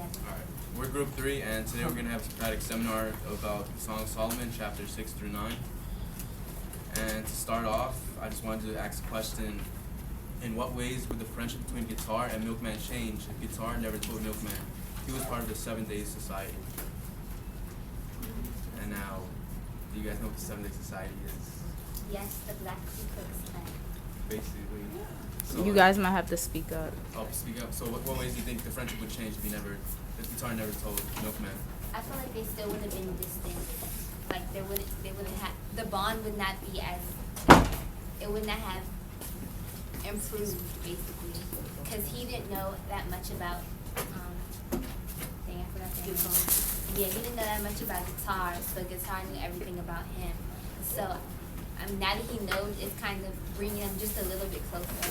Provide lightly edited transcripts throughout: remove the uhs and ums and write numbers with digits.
together. Alright, we're group 3, and today we're going to have a Socratic seminar about the Song of Solomon, chapters 6 through 9. And to start off, I just wanted to ask a question. In what ways would the friendship between Guitar and Milkman change if Guitar never told Milkman he was part of the 7 Days Society? And now, do you guys know what the 7 Days Society is? Yes, the Black Ku Klux Klan. Basically. So, You guys might have to speak up. Oh, speak up. So what ways do you think the friendship would change if Guitar never told Milkman? I feel like they still would have been distant. Like they wouldn't have, the bond would not be as, it would not have improved basically, because he didn't know that much about, dang, I forgot the name. Yeah, he didn't know that much about guitar, so Guitar knew everything about him. So, now that he knows, it's kind of bringing them just a little bit closer.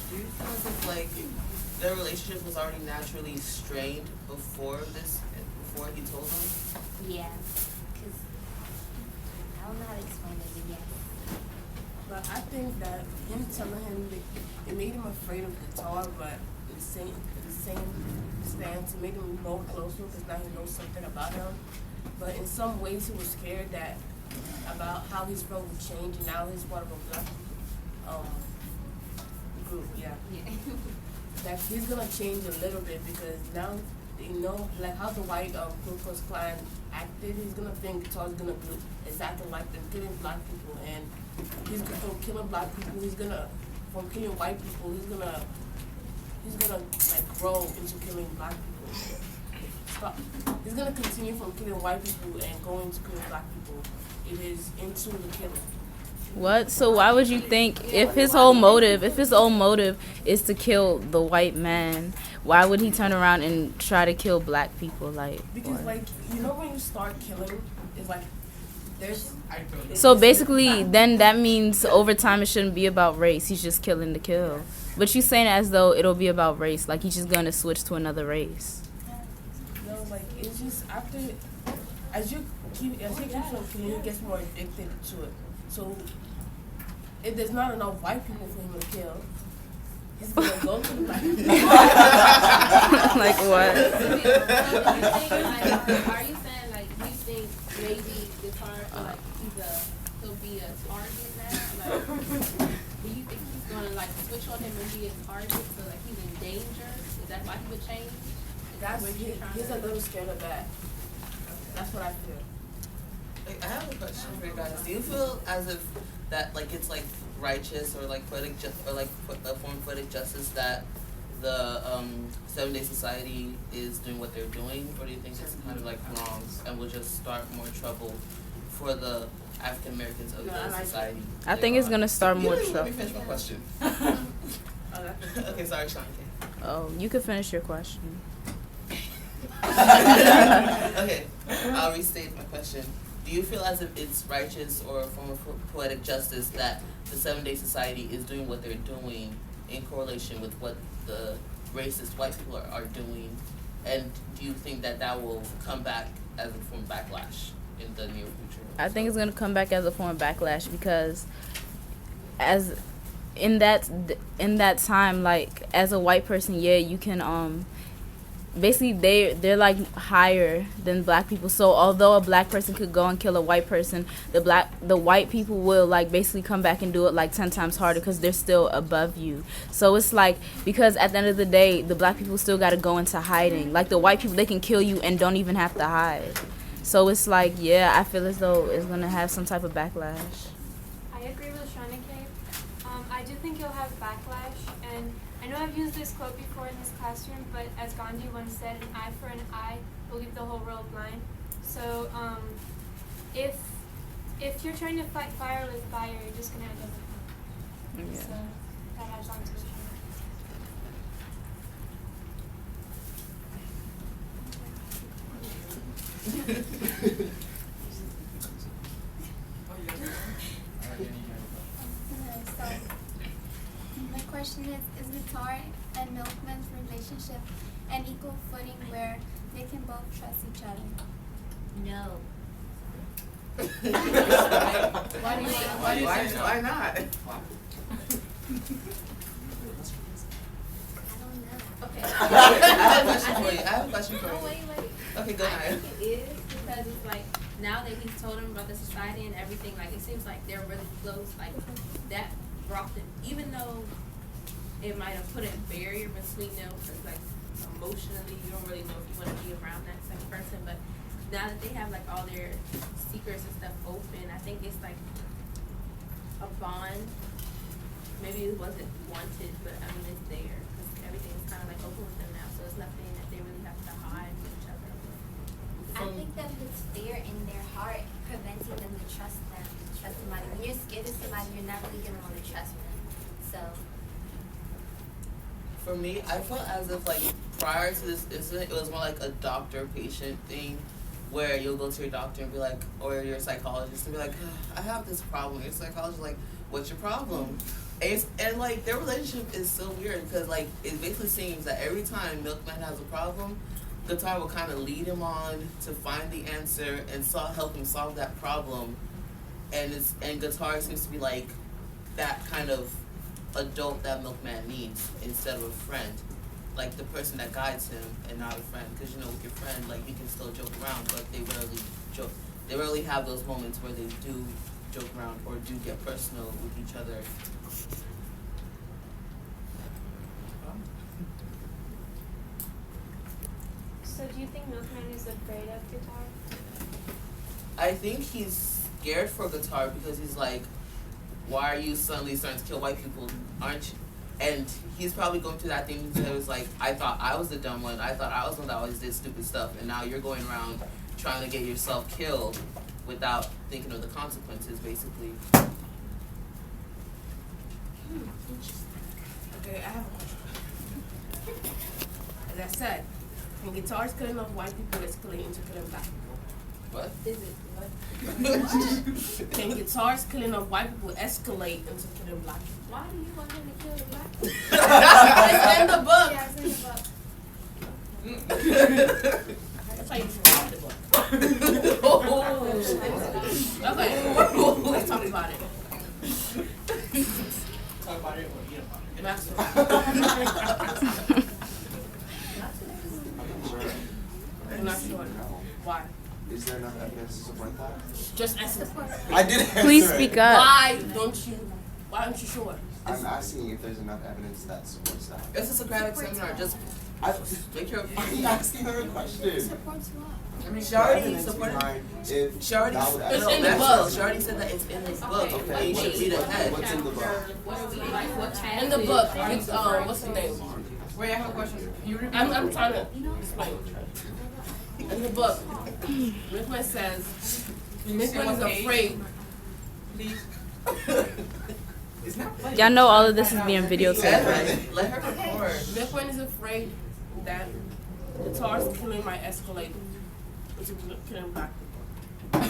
Do you feel as if like their relationship was already naturally strained before he told them? Yeah, because I don't know how to explain it, but yeah. But I think that him telling him, it made him afraid of Guitar, but the same stance, it made him more closer because now he knows something about him. But in some ways, he was scared about how his friend would change, and now he's part of a black group. Yeah. That he's gonna change a little bit because now you know, like how the white Ku Klux Klan acted. He's gonna think Guitar's gonna do exactly like them, killing black people, and he's from killing black people. From killing white people, he's gonna like grow into killing black people. He's gonna continue from killing white people and go into killing black people. It is into the killing. What? So why would you think if his whole motive is to kill the white man, why would he turn around and try to kill black people? Because like, you know, when you start killing, it's like there's. So basically, then that means over time it shouldn't be about race. He's just killing to kill. But you saying it as though it'll be about race, like he's just gonna switch to another race. No, like it's just after as he keeps on killing, he gets more addicted to it. So if there's not enough white people for him to kill, he's gonna go to the black people. Like what? Are you saying like you think maybe Guitar like he'll be a target now? Like, do you think he's gonna like switch on him and be a target so like he's in danger? Is that why he would change? He's a little scared of that. That's what I feel. Like, I have a question for you guys. Do you feel as if that like it's like righteous or like poetic or like a form of poetic justice that the 7 Day Society is doing what they're doing, or do you think it's kind of like wrong and will just start more trouble for the African Americans of the society? I think it's gonna start more trouble. Let me finish my question. Okay, sorry, Sean. Oh, you could finish your question. Okay, I'll restate my question. Do you feel as if it's righteous or a form of poetic justice that the 7 Day Society is doing what they're doing in correlation with what the racist white people are doing? And do you think that will come back as a form of backlash in the near future? I think it's gonna come back as a form of backlash because as in that time, like as a white person, yeah, you can basically they're like higher than black people. So although a black person could go and kill a white person, the white people will like basically come back and do it like 10 times harder because they're still above you. So it's like, because at the end of the day, the black people still got to go into hiding. Like the white people, they can kill you and don't even have to hide. So it's like, yeah, I feel as though it's gonna have some type of backlash. I agree with Shanike. I do think you'll have backlash, and I know I've used this quote before in this classroom, but as Gandhi once said, an eye for an eye will leave the whole world blind. So if you're trying to fight fire with fire, you're just going to end up with Yeah. So that adds on to it. So, my question is Guitar and Milkman's relationship an equal footing where they can both trust each other? No. Why not? I don't know. Okay, okay. I have a question for you. I have a question for Oh, you. wait. Okay, go I ahead. think it is because it's like now that he's told them about the society and everything, like it seems like they're really close. Like that brought them, even though it might have put a barrier between them, because like emotionally you don't really know if you want to be around that same person. But now that they have like all their secrets and stuff open, I think it's like a bond. Maybe it wasn't wanted, but I mean it's there because everything is kind of like open with them now, so it's nothing that they really have to hide from each other. I think that it's fear in their heart preventing them to trust somebody. When you're scared of somebody, you're not really gonna want to trust them. So For me, I felt as if like prior to this incident, it was more like a doctor-patient thing, where you'll go to your doctor and be like, or your psychologist and be like, I have this problem. Your psychologist is like, what's your problem? And like their relationship is so weird because like it basically seems that every time Milkman has a problem, Guitar will kind of lead him on to find the answer and help him solve that problem. And Guitar seems to be like that kind of adult that Milkman needs instead of a friend, like the person that guides him and not a friend. Because you know, with your friend, like you can still joke around, but they rarely joke. They rarely have those moments where they do joke around or do get personal with each other. So do you think Milkman is afraid of Guitar? I think he's scared for Guitar because he's like, why are you suddenly starting to kill white people? Aren't you? And he's probably going through that thing that was like, I thought I was the dumb one. I thought I was the one that always did stupid stuff. And now you're going around trying to get yourself killed without thinking of the consequences, basically. Okay, I have a question. As I said, when guitars killing off white people escalate into killing black people. What? Is it what? Can guitars killing off white people escalate into killing black people? Why do you want him to kill the black people? It's in the book. Yeah, it's in the book. That's why you should read the book. Okay, let's talk about it. Talk about it or eat about it. Maxwell. I'm not sure. Why? Is there enough evidence to support that? Just answer. I did answer Please it. speak up. Why aren't you sure? I'm asking if there's enough evidence that supports that. It's a Socratic seminar. Just make your I'm asking her a question. Supports what? She already Evidence supported. behind if She already, that would It's actually- in the that's book. what- She already said that it's in this book. Okay, And you should read ahead. What's in the book? What are we like? What chapter? In the book, it's what's the name? Wait, I have a question. Can you repeat? I'm trying to explain. In the book, Milkman says Milkman is afraid. Please. It's not funny. Y'all know all of this is being videotaped, Let right? her, let her record. Milkman is afraid that guitars killing might escalate into killing black people.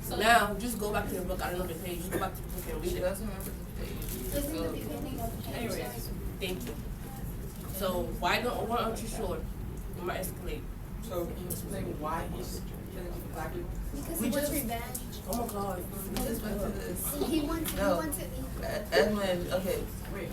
So Now, just go back to the book. I don't know the page. Just go back to the book and read She it. doesn't remember the page. It's in the beginning of the page. Anyways, thank you. So why aren't you sure? It might escalate. So can you explain why he's killing black people? Because We he wants just- revenge. Oh my God. We just went to this. He wants No. it. Edmund, okay. Wait,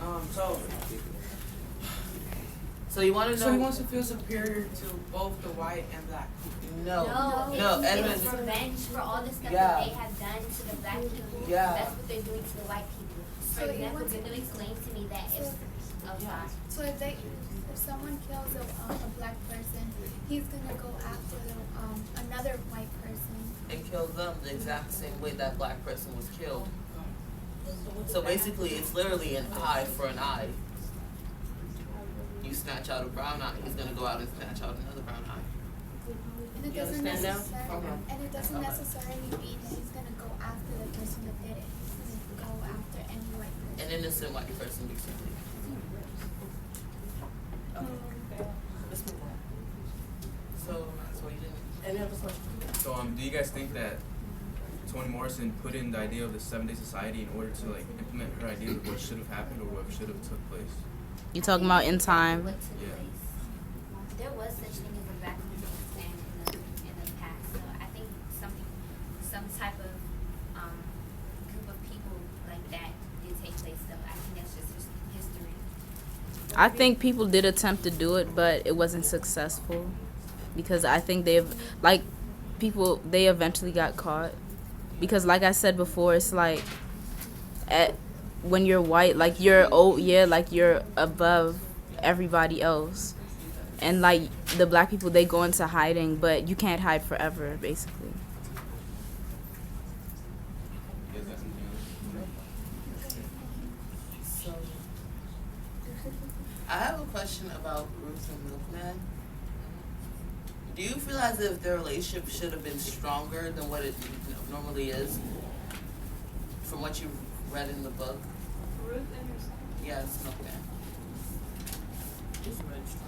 So you want to know? so he wants to feel superior to both the white and black people. No, no, no, it's Edmund. revenge for all the stuff Yeah. that they have done to the black people. Yeah. That's what they're doing to the white people. For So he example, wants- Bindo explained to me that if So if someone kills a black person, he's gonna go after another white person. And kill them the exact same way that black person was killed. So basically, it's literally an eye for an eye. You snatch out a brown eye, he's gonna go out and snatch out another brown eye. And it You doesn't understand now? necessarily mean that he's gonna go after the person that did it. He's gonna go after any white person. An innocent white person, basically. Let's move on. So you didn't. Any other questions? So do you guys think that Toni Morrison put in the idea of the 7-Day Society in order to like implement her idea of what should have happened or what should have took place? You talking about in time? what took Yeah. place. There was such thing as a black music stand in the past. So I think some type of group of people like that did take place. So I think that's just history. I think people did attempt to do it, but it wasn't successful because I think they eventually got caught. Because like I said before, it's like when you're white, like you're like you're above everybody else. And like the black people, they go into hiding, but you can't hide forever, basically. You guys got something else? So, I have a question about Ruth and Milkman. Do you feel as if their relationship should have been stronger than what it normally is? From what you've read in the book? Ruth and her son. Yes, Milkman. It's really strong.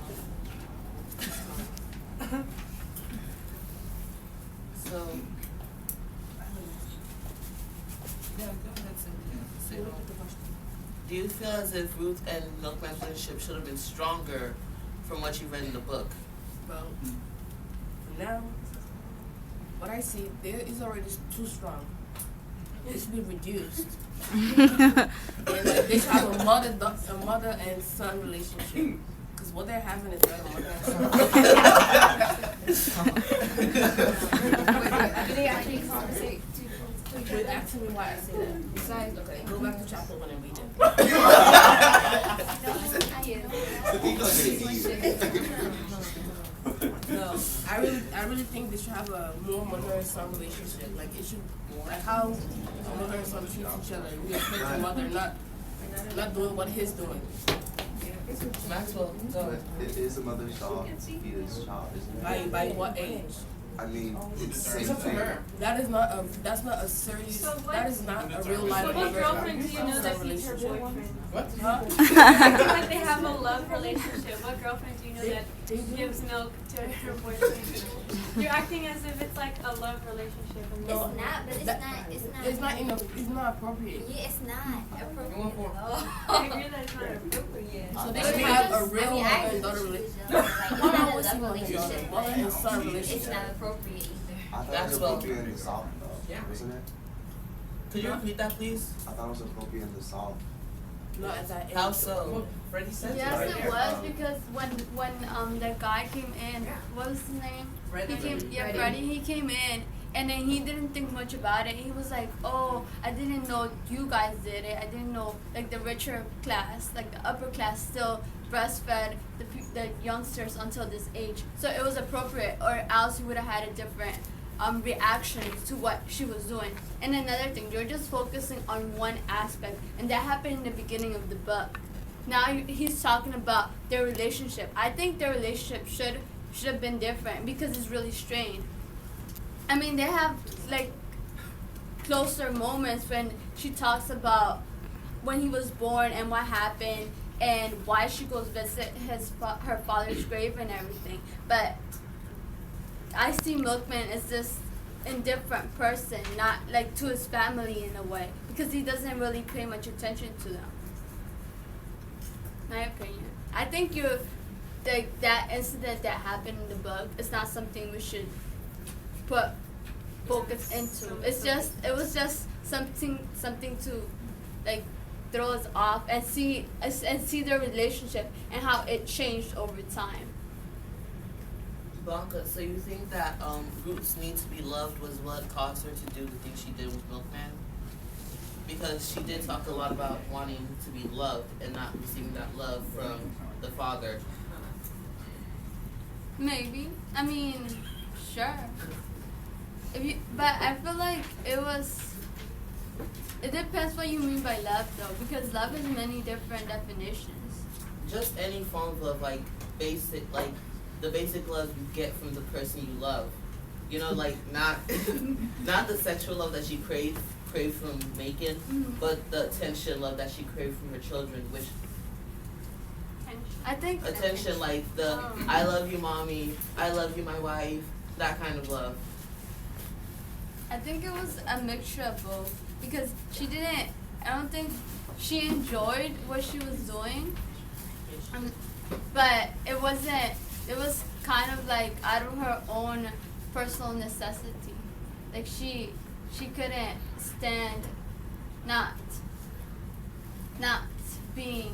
So, yeah, go ahead, Cynthia. Say no. Do you feel as if Ruth and Milkman's relationship should have been stronger from what you read in the book? Well, for now, what I see, there is already too strong. It should be reduced. And they should have a mother and son relationship. Because what they're having is not a mother and son. Do they actually conversate? Wait, ask me why I say that. Besides, okay, go back to chapter 1 and read it. No, I really think they should have a more mother and son relationship. Like it should, like how a mother and son treat each other. We expect the mother not doing what he's doing. Maxwell, go. It is a mother's dog to be his child, isn't it? By what age? I mean, it's the same It's up to thing. her. That's not a serious. So what- That is not a real life. So what girlfriend do you know that relationship. he's her boyfriend? What? Huh? Like they have a love relationship. What girlfriend do you know that They do. gives milk to her boyfriend? You're acting as if it's like a love relationship. And No. It's not, but It's not appropriate. Yeah, it's not appropriate at all. I agree that it's not appropriate. So they should have a real I mean, mother I and daughter agree relationship. with you, like, it's Mother not a always love see mother and daughter. relationship, Mother but and son it's relationship. not appropriate either. I thought it was Maxwell. appropriate in the South, though, wasn't it? Could you repeat that, please? I thought it was appropriate in the South. Not at that age. How so? Freddie said Yes, right it here. was because when the guy came in, what was his name? Freddie. Freddie. He came in and then he didn't think much about it. He was like, "Oh, I didn't know you guys did it. I didn't know like the richer class, like the upper class, still breastfed the youngsters until this age. So it was appropriate, or else he would have had a different reaction to what she was doing." And another thing, you're just focusing on one aspect, and that happened in the beginning of the book. Now he's talking about their relationship. I think their relationship should have been different because it's really strained. I mean, they have like closer moments when she talks about when he was born and what happened and why she goes visit her father's grave and everything. But I see Milkman as this indifferent person, not like to his family in a way, because he doesn't really pay much attention to them. My opinion. I think that incident that happened in the book is not something we should put focus into. It was just something to like throw us off and see their relationship and how it changed over time. Blanca, so you think that Ruth's need to be loved was what caused her to do the things she did with Milkman? Because she did talk a lot about wanting to be loved and not receiving that love from the father. Maybe. I mean, sure. But I feel like it depends what you mean by love though, because love has many different definitions. Just any form of love, like basic, like the basic love you get from the person you love. You know, like not not the sexual love that she craved from Macon, but the attention love that she craved from her children, which I think attention like the I love you mommy, I love you my wife, that kind of love. I think it was a mixture of both, because I don't think she enjoyed what she was doing, but it was kind of like out of her own personal necessity. Like she couldn't stand not being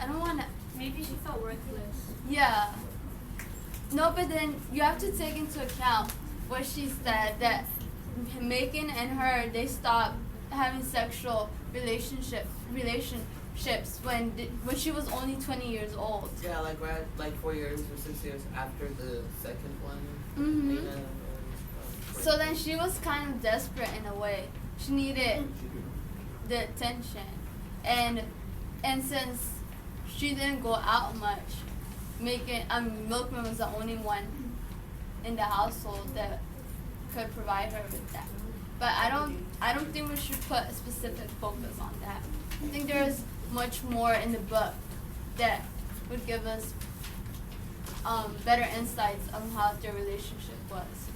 I don't wanna. Maybe she felt worthless. Yeah. No, but then you have to take into account what she said that Macon and her, they stopped having sexual relationships when she was only 20 years old. Yeah, like right, like 4 years or 6 years after the second one. Mhm. Lena, So then she was kind of desperate in a way. She needed the attention, and since she didn't go out much, Milkman was the only one in the household that could provide her with that. But I don't think we should put a specific focus on that. I think there's much more in the book that would give us better insights on how their relationship was.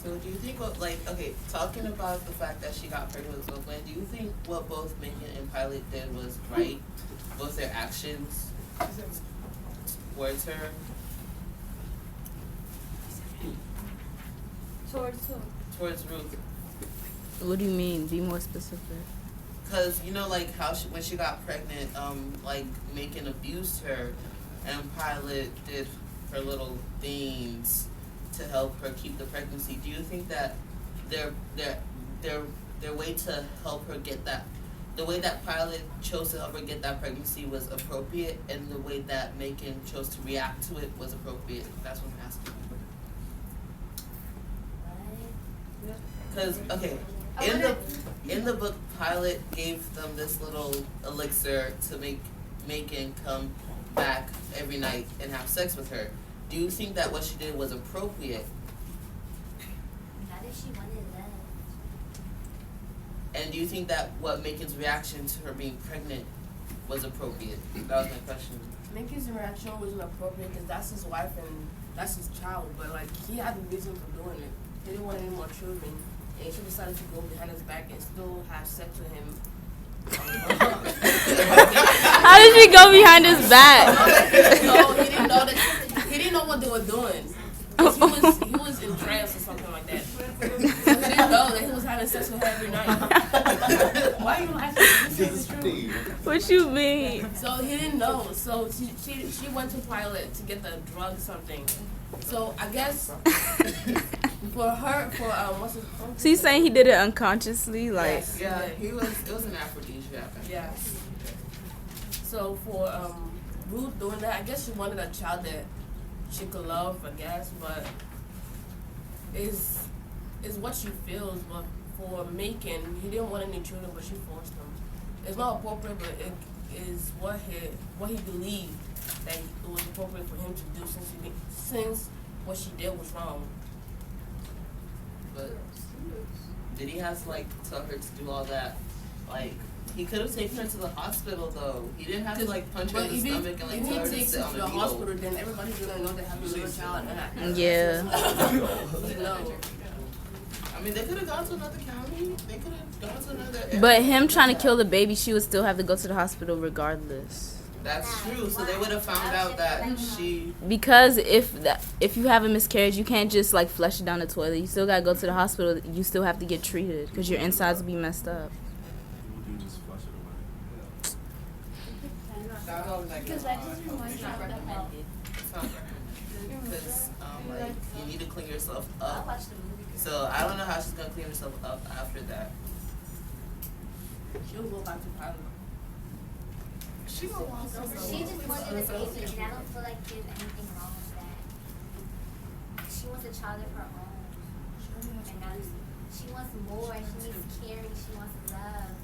So do you think talking about the fact that she got pregnant with Milkman, do you think what both Macon and Pilot did was right? Both their actions towards her? Towards who? Towards Ruth. What do you mean? Be more specific. Because, you know, like how when she got pregnant, like Macon abused her and Pilot did her little things to help her keep the pregnancy. Do you think that their way to help her get that, the way that Pilot chose to help her get that pregnancy was appropriate, and the way that Macon chose to react to it was appropriate? That's what I'm asking. Because in the book, Pilot gave them this little elixir to make Macon come back every night and have sex with her. Do you think that what she did was appropriate? Not if she wanted love. And do you think that what Macon's reaction to her being pregnant was appropriate? That was my question. Macon's reaction wasn't appropriate because that's his wife and that's his child. But like he had a reason for doing it. He didn't want any more children, and she decided to go behind his back and still have sex with him. How did she go behind his back? No, he didn't know that. He didn't know what they were doing. He was in trance or something like that. So he didn't know that he was having sex with her every night. Why are you laughing? This is true. What you mean? So he didn't know. So she went to Pilot to get the drug something. So I guess for what's his name? So you saying he did it unconsciously, like? Yes. Yeah, it was an aphrodisiac. Yes. So for Ruth doing that, I guess she wanted a child that she could love, I guess, but is what she feels. But for Macon, he didn't want any children, but she forced him. It's not appropriate, but it is what he believed that it was appropriate for him to do, since what she did was wrong. But did he have to tell her to do all that? Like, he could have taken her to the hospital though. He didn't have to punch her in the stomach and if tell her he to takes sit her on to the the needle. hospital, then everybody's gonna know they have a little child. Yeah. No. I mean, they could have gone to another county. They could have gone to another area. But him trying to kill the baby, she would still have to go to the hospital regardless. That's true. So they would have found out that she. Because if you have a miscarriage, you can't just flush it down the toilet. You still gotta go to the hospital. You still have to get treated because your insides will be messed up. Because I just want to have the help. It's not recommended because you need to clean yourself I'll up. watch the movie. So I don't know how she's gonna clean herself up after that. She'll go back to Pilot. She gonna want something. She just wanted a baby, and I don't feel like there's anything wrong with that. She wants a child of her own, and now she wants more. She needs caring. She wants love.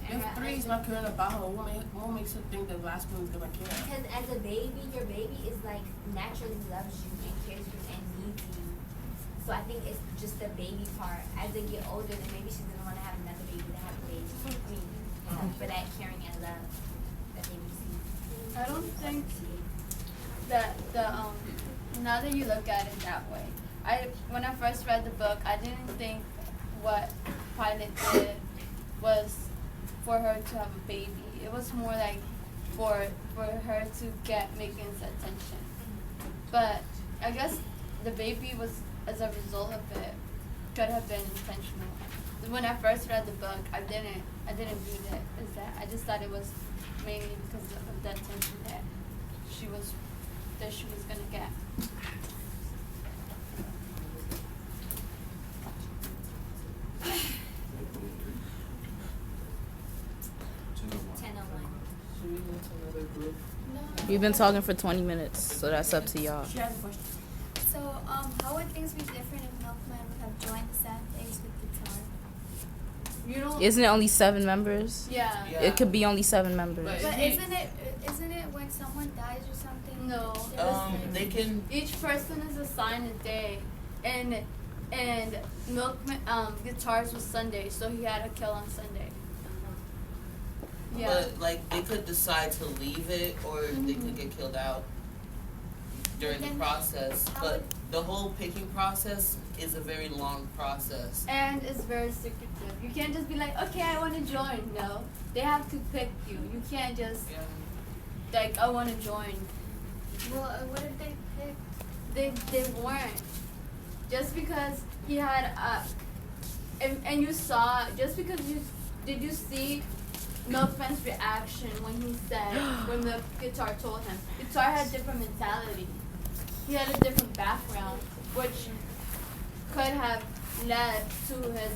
And If her three is husband- not caring about her, what makes her think the last one is gonna care? Because as a baby, your baby is naturally loves you and cares for you and needs you. So I think it's just the baby part. As they get older, then maybe she's gonna want to have another baby to have a baby. For that caring and love that they receive. I don't think that now that you look at it that way, when I first read the book, I didn't think what Pilot did was for her to have a baby. It was more like for her to get Macon's attention. But I guess the baby was as a result of it could have been intentional. When I first read the book, I didn't I didn't view that as that. I just thought it was mainly because of the attention that she was gonna get. Ten oh one. Should we move to another group? We've been talking for 20 minutes, so that's up to y'all. She has a question. So, how would things be different if Milkman would have joined the Saturdays with guitar? You don't. Isn't it only 7 members? Yeah. Yeah. It could be only 7 members. But- But isn't it when someone dies or something? No. They can. Each person is assigned a day, and Milkman guitars was Sunday, so he had to kill on Sunday. Yeah. But like they could decide to leave it, or they could get killed out during the Then process. how But would- the whole picking process is a very long process. And it's very secretive. You can't just be like, okay, I want to join. No, they have to pick you. You can't just Yeah. like, I want to join. Well, what if they picked? They weren't. Just because he had and you saw, just because did you see Milkman's reaction when he said, when the guitar told him, guitar had different mentality. He had a different background, which could have led to his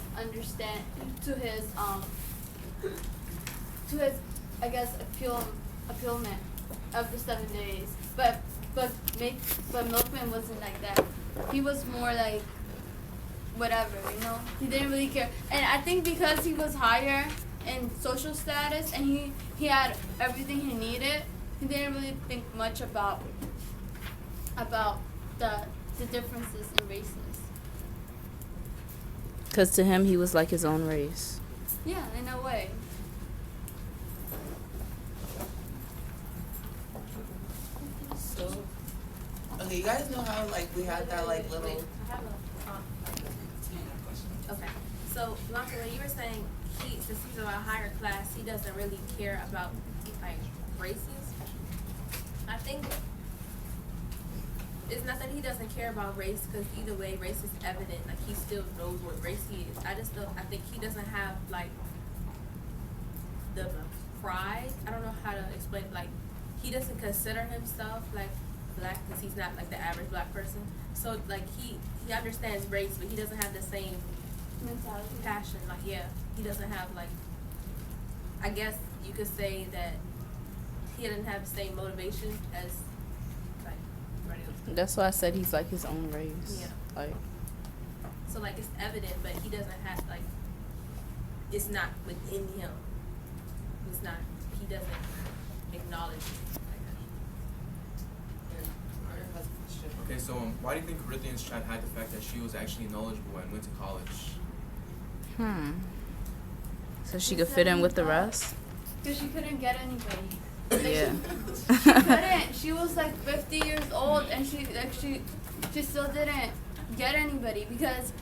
I guess appealment of the 7 days. But Milkman wasn't like that. He was more like whatever, you know. He didn't really care, and I think because he was higher in social status and he had everything he needed, he didn't really think much about the differences in races. Because to him, he was like his own race. Yeah, in a way. So, okay, you guys know how like we had that like little. I have a okay. So Blanca, when you were saying since he's of a higher class, he doesn't really care about like races. I think it's not that he doesn't care about race, because either way, race is evident. Like he still knows what race he is. I think he doesn't have like the pride. I don't know how to explain. Like he doesn't consider himself like black because he's not like the average black person. So like he understands race, but he doesn't have the same Mentality. passion. Like yeah, he doesn't have like. I guess you could say that he didn't have the same motivation as like everybody else. That's why I said he's like his own race. Yeah. Like, So like it's evident, but he doesn't have like it's not within him. It's not. He doesn't acknowledge it. Carter has a question. Okay, so why do you think Corinthians tried to hide the fact that she was actually knowledgeable and went to college? so she could fit in with the rest? Because she couldn't get anybody. Yeah. She couldn't. She was like 50 years old, and she still didn't get anybody because,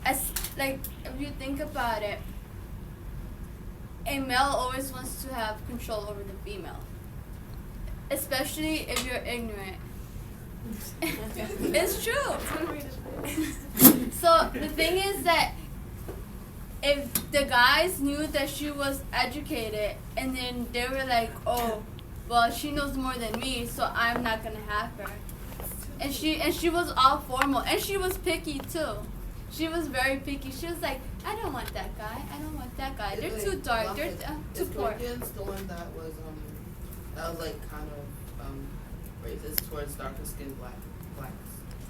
as like if you think about it, a male always wants to have control over the female, especially if you're ignorant. It's true. So the thing is that if the guys knew that she was educated and then they were like, oh, well, she knows more than me, so I'm not gonna have her. And she was all formal, and she was picky too. She was very picky. She was like, I don't want that guy. I don't want that guy. They're too dark. They're too poor. Corinthians the one that was like kind of racist towards darker skinned blacks.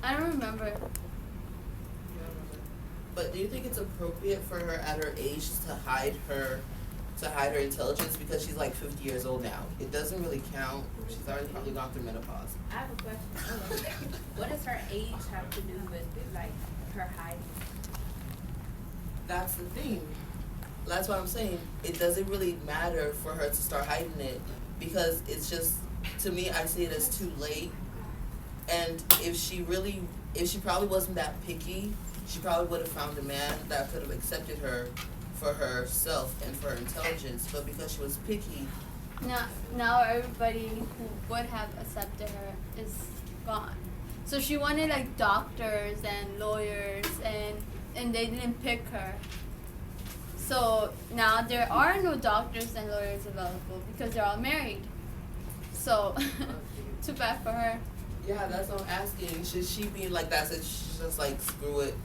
I don't remember. You don't remember? But do you think it's appropriate for her at her age to hide her intelligence because she's like 50 years old now? It doesn't really count. She's already probably gone through menopause. I have a question. What does her age have to do with like her hiding? That's the thing. That's what I'm saying. It doesn't really matter for her to start hiding it because it's just, to me, I see it as too late. And if she probably wasn't that picky, she probably would have found a man that could have accepted her for herself and for her intelligence. But because she was picky, Now everybody who would have accepted her is gone. So she wanted like doctors and lawyers, and they didn't pick her. So now there are no doctors and lawyers available because they're all married. So too bad for her. Yeah, that's what I'm asking. Should she be like that? So she should just like screw it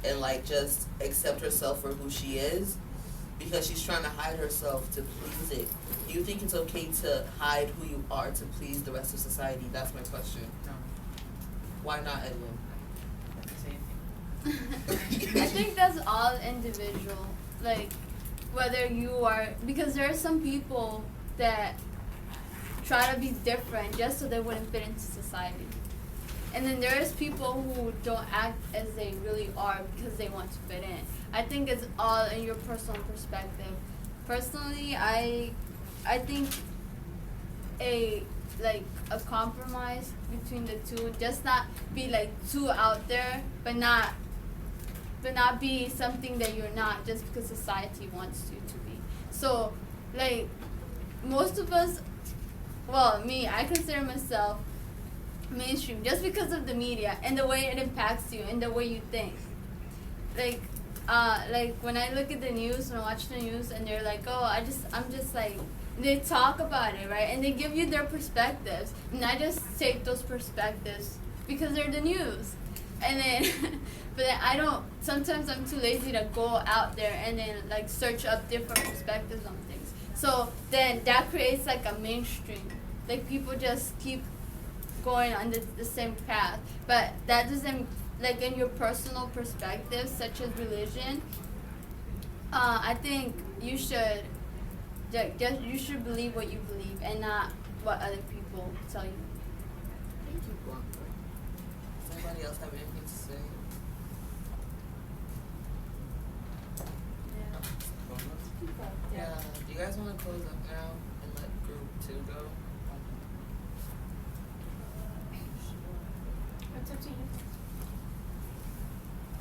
and like just accept herself for who she is, because she's trying to hide herself to please it. Do you think it's okay to hide who you are to please the rest of society? That's my question. No. Why not, Edwin? I think that's all individual. Like, whether you are, because there are some people that try to be different just so they wouldn't fit into society. And then there's people who don't act as they really are because they want to fit in. I think it's all in your personal perspective. Personally, I think a compromise between the two, just not be like too out there, but not be something that you're not just because society wants you to be. So, like, most of us, well, me, I consider myself mainstream just because of the media and the way it impacts you and the way you think. Like when I look at the news and I watch the news and they're like, oh, I'm just like, they talk about it, right? And they give you their perspectives, and I just take those perspectives because they're the news. And then, but then I don't, sometimes I'm too lazy to go out there and then like search up different perspectives on things. So then that creates like a mainstream. Like people just keep going on the same path. But that doesn't, like in your personal perspectives, such as religion, I think you should believe what you believe and not what other people tell you. Thank you, Blanca. Does anybody else have anything to say? Yeah. Do you guys want to close up now?